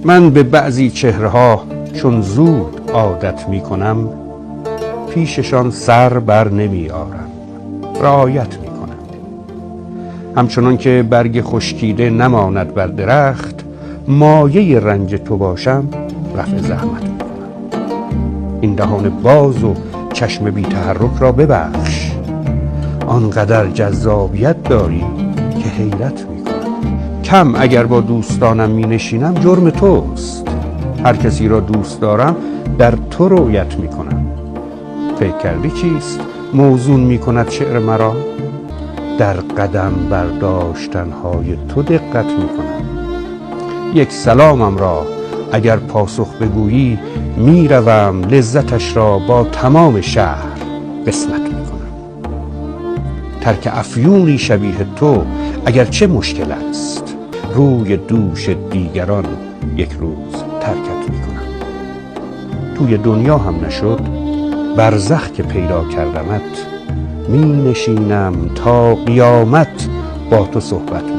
من به بعضی چهره‌ها چون زود عادت می کنم، پیششان سر بر نمی آرم، رعایت می کنم. همچنان که برگ خشکیده نماند بر درخت، مایه رنج تو باشم، رفع زحمت می کنم. این دهان باز و چشم بی تحرک را ببخش، آنقدر جذابیت داری که حیرت می کنم. کم اگر با دوستانم می نشینم جرم توست. هر کسی را دوست دارم در تو رؤیت می کنم. فکر کردی چیست موزون می کند شعر مرا؟ در قدم برداشتنهای تو دقت می کنم. یک سلامم را اگر پاسخ بگویی می روم لذتش را با تمام شهر قسمت می کنم. ترک افیونی شبیه تو اگر چه مشکل است، روی دوش دیگران یک روز ترکت می کنم. توی دنیا هم نشد، برزخ که پیدا کردمت، می نشینم تا قیامت با تو صحبت می